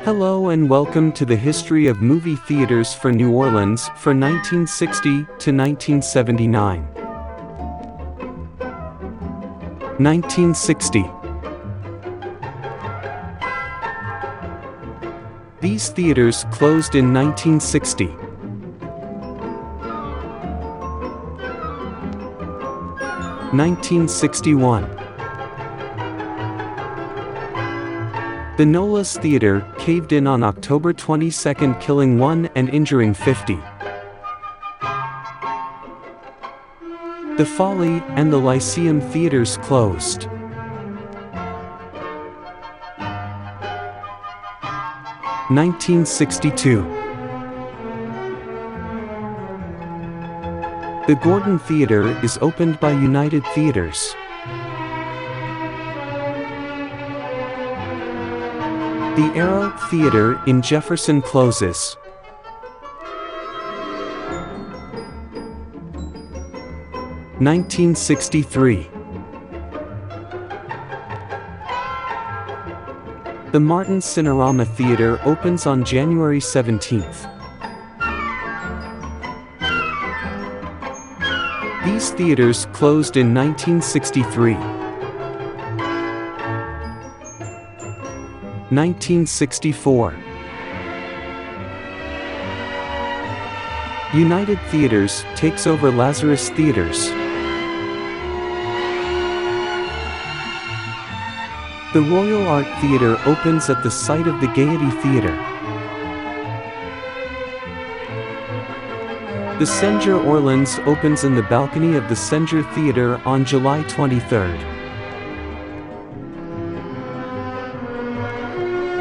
Hello and welcome to the history of movie theaters for New Orleans for 1960 to 1979. 1960. These theaters closed in 1960. 1961. The Nola's Theater caved in on October 22, killing 1 and injuring 50. The Folly and the Lyceum theaters closed. 1962. The Gordon Theater is opened by United Theaters. The Arrow Theater in Jefferson closes. 1963. The Martin Cinerama Theater opens on January 17th. These theaters closed in 1963. 1964. United Theaters takes over Lazarus Theaters. The Royal Art Theater opens at the site of the Gaiety Theater. The Senger Orleans opens in the balcony of the Senger Theater on July 23.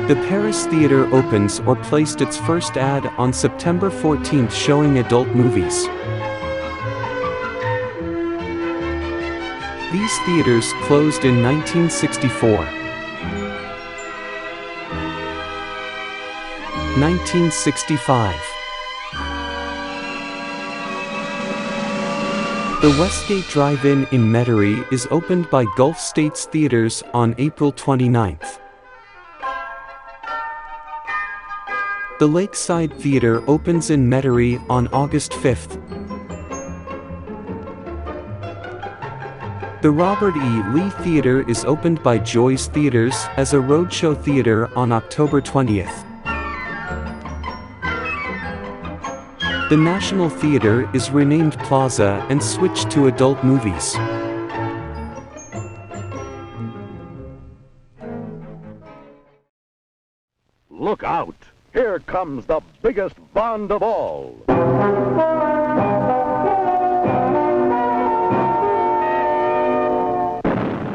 The Paris Theater opens or placed its first ad on September 14 showing adult movies. These theaters closed in 1964. 1965. The Westgate Drive-In in Metairie is opened by Gulf States Theaters on April 29. The Lakeside Theater opens in Metairie on August 5. The Robert E. Lee Theater is opened by Joyce Theaters as a roadshow theater on October 20. The National Theater is renamed Plaza and switched to adult movies. Look out! Here comes the biggest Bond of all.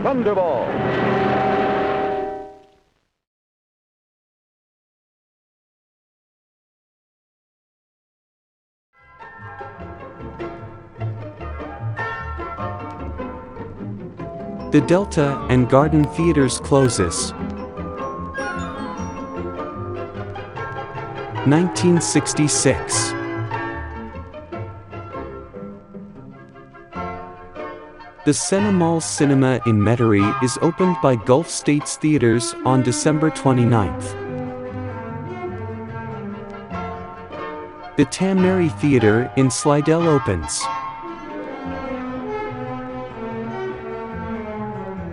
Thunderball. The Delta and Garden Theaters closes. 1966. The Cinemal Cinema in Metairie is opened by Gulf States Theaters on December 29. The Tam-Mary Theater in Slidell opens.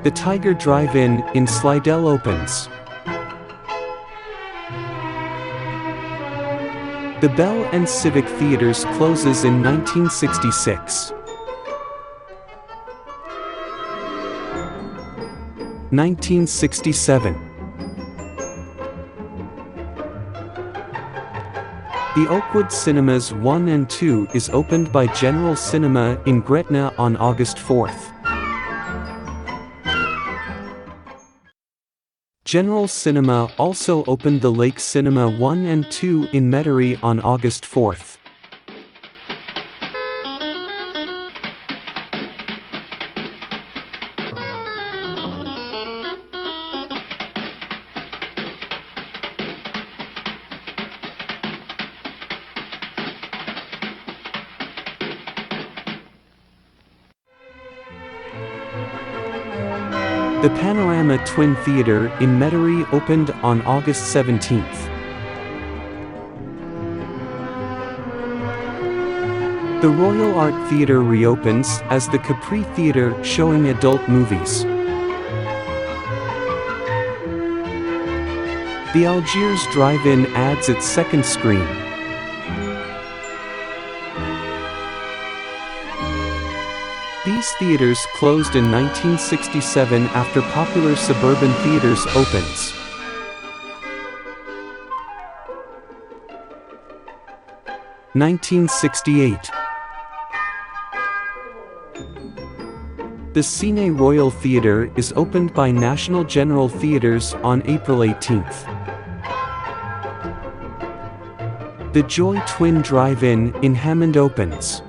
The Tiger Drive-In in Slidell opens. The Bell and Civic Theaters closes in 1966. 1967. The Oakwood Cinemas 1 and 2 is opened by General Cinema in Gretna on August 4. General Cinema also opened the Lake Cinema 1 and 2 in Metairie on August 4. The Panorama Twin Theater in Metairie opened on August 17th. The Royal Art Theater reopens as the Capri Theater, showing adult movies. The Algiers Drive-In adds its second screen. These theaters closed in 1967 after popular suburban theaters opens. (1968) The Cine Royal Theatre is opened by National General Theatres on April 18th. The Joy Twin Drive-In in Hammond opens.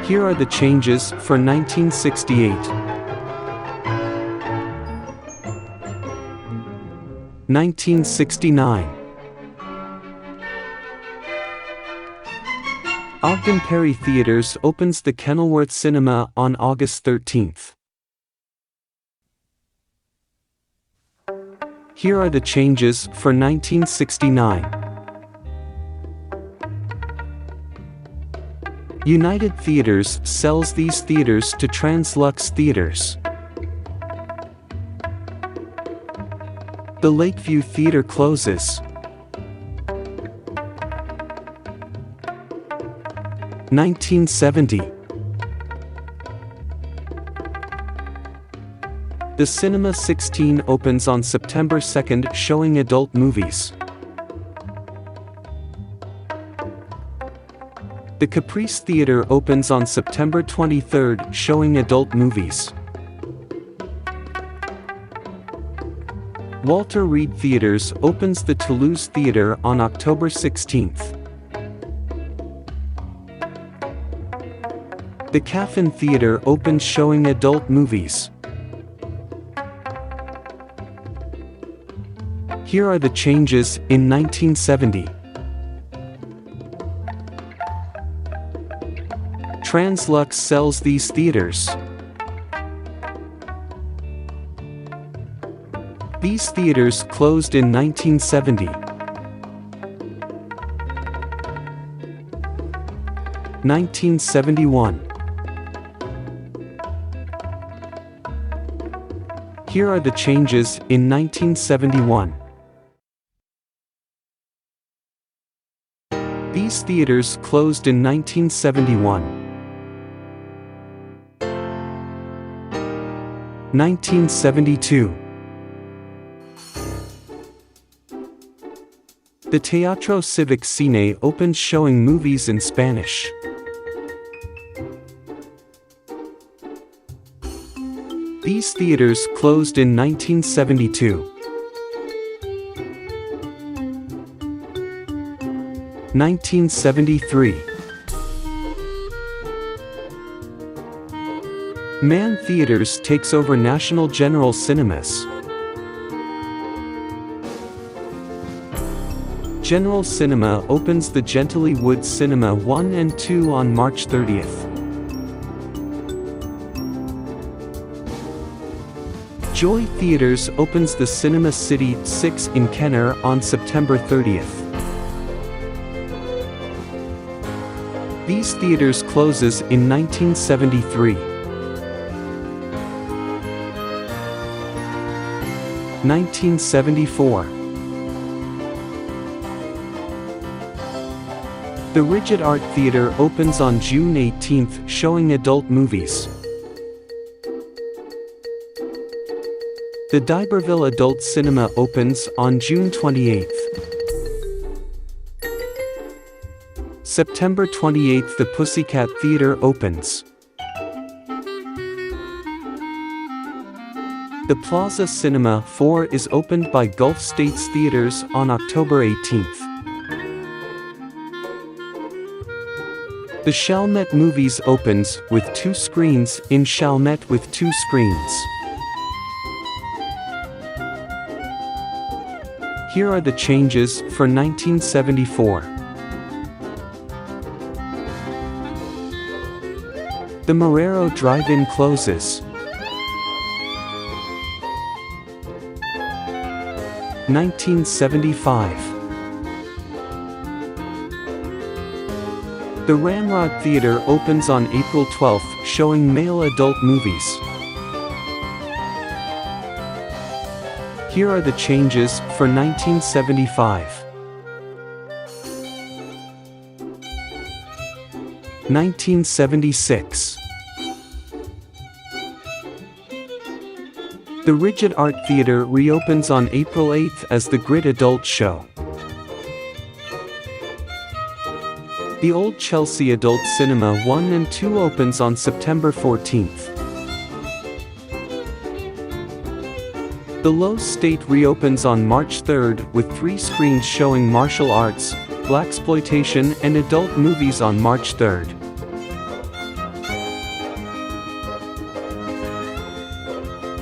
Here are the changes for 1968. 1969. Ogden Perry Theatres opens the Kenilworth Cinema on August 13th. Here are the changes for 1969. United Theatres sells these theaters to Translux Theatres. The Lakeview Theatre closes. 1970. The Cinema 16 opens on September 2nd, showing adult movies. The Caprice Theatre opens on September 23rd, showing adult movies. Walter Reed Theatres opens the Toulouse Theatre on October 16th. The Caffin Theatre opens showing adult movies. Here are the changes in 1970. Translux sells these theaters. These theaters closed in 1970. 1971. Here are the changes in 1971. These theaters closed in 1971. 1972. The Teatro Civic Cine opens showing movies in Spanish. These theaters closed in 1972. 1973. Mann Theatres takes over National General Cinemas. General Cinema opens the Gentilly Woods Cinema 1 and 2 on March 30th. Joy Theatres opens the Cinema City 6 in Kenner on September 30th. These theaters closes in 1973. 1974. The Rigid Art Theatre opens on June 18th, showing adult movies. The D'Iberville Adult Cinema opens on June 28th. September 28th, the Pussycat Theatre opens. The Plaza Cinema 4 is opened by Gulf States Theaters on October 18th. The Chalmette Movies opens with 2 screens in Chalmette with 2 screens. Here are the changes for 1974. The Marrero Drive-In closes. 1975. The Ramrod Theater opens on April 12, showing male adult movies. Here are the changes for 1975. 1976. The Rigid Art Theater reopens on April 8 as the Grid Adult Show. The Old Chelsea Adult Cinema 1 and 2 opens on September 14. The Lowe's State reopens on March 3 with 3 screens showing martial arts, blaxploitation and adult movies on March 3.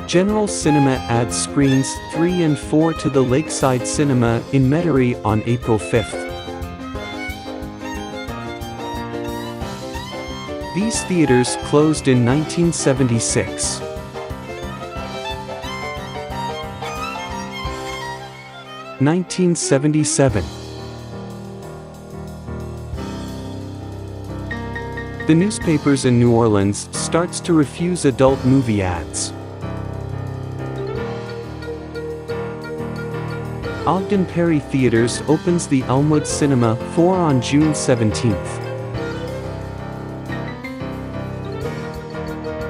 General Cinema adds screens 3 and 4 to the Lakeside Cinema in Metairie on April 5. These theaters closed in 1976. 1977. The newspapers in New Orleans starts to refuse adult movie ads. Ogden Perry Theaters opens the Elmwood Cinema 4 on June 17.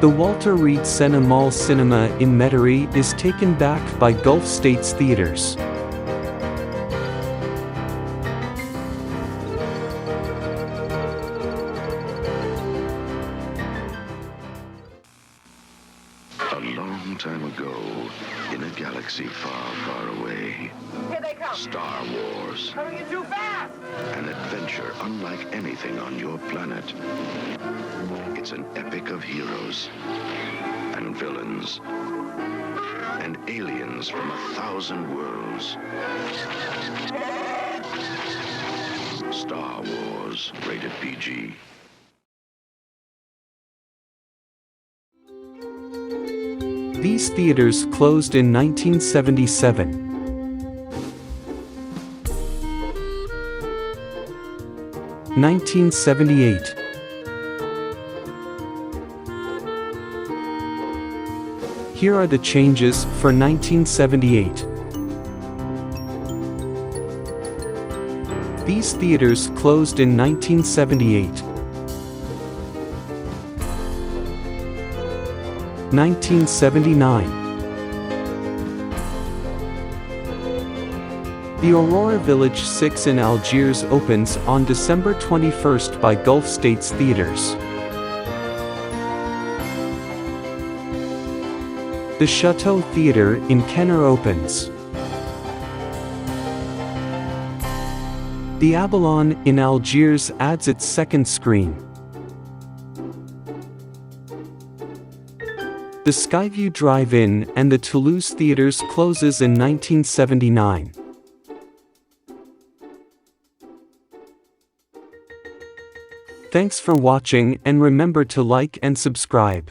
The Walter Reed Senna Mall Cinema in Metairie is taken back by Gulf States Theaters. A long time ago, in a galaxy far, far away, Here they come. Star Wars, Coming in too fast. an adventure unlike anything on your planet. It's an epic of heroes and villains and aliens from 1,000 worlds. Star Wars, rated PG. These theaters closed in 1977. 1978. Here are the changes for 1978. These theaters closed in 1978. 1979. The Aurora Village 6 in Algiers opens on December 21 by Gulf States Theaters. The Chateau Theater in Kenner opens. The Abalone in Algiers adds its second screen. The Skyview Drive-In and the Toulouse Theaters closes in 1979. Thanks for watching and remember to like and subscribe.